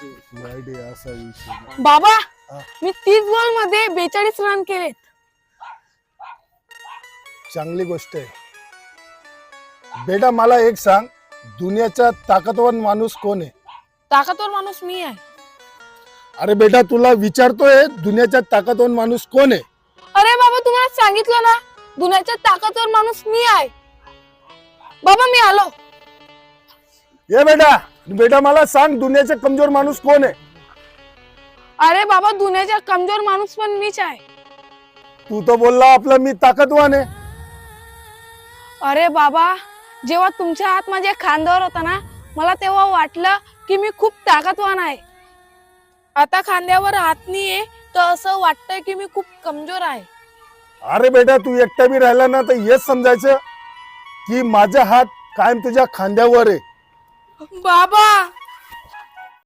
वाईट आहे असा विषय. बाबा हा. मी 30 बॉल मध्ये 42 रन केलेत. चांगली गोष्ट आहे. बेटा मला एक सांग, दुनियाचा ताकदवान माणूस कोण आहे? ताकदवर माणूस मी आहे. अरे बेटा तुला विचारतोय, दुनियाचा ताकदवान माणूस कोण आहे? अरे बाबा तुम्हाला सांगितलं ना, दुनियाचा ताकदवर माणूस मी आहे. बाबा मी आलो. ये बेटा, बेटा मला सांग, दुनियाचा कमजोर माणूस कोण आहे? अरे बाबा दुनियाचा कमजोर माणूस पण मीच आहे. तू तर बोलला आपला मी ताकदवान आहे. अरे बाबा जेव्हा तुमचा हात माझ्या खांद्यावर होता ना, मला तेव्हा वाटलं की मी खूप ताकदवान आहे. आता खांद्यावर हात नाहीये तर असं वाटतंय की मी खूप कमजोर आहे. अरे बेटा तू एकटा बी राहिला ना तर हेच समजायचं की माझा हात कायम तुझ्या खांद्यावर आहे. बाबा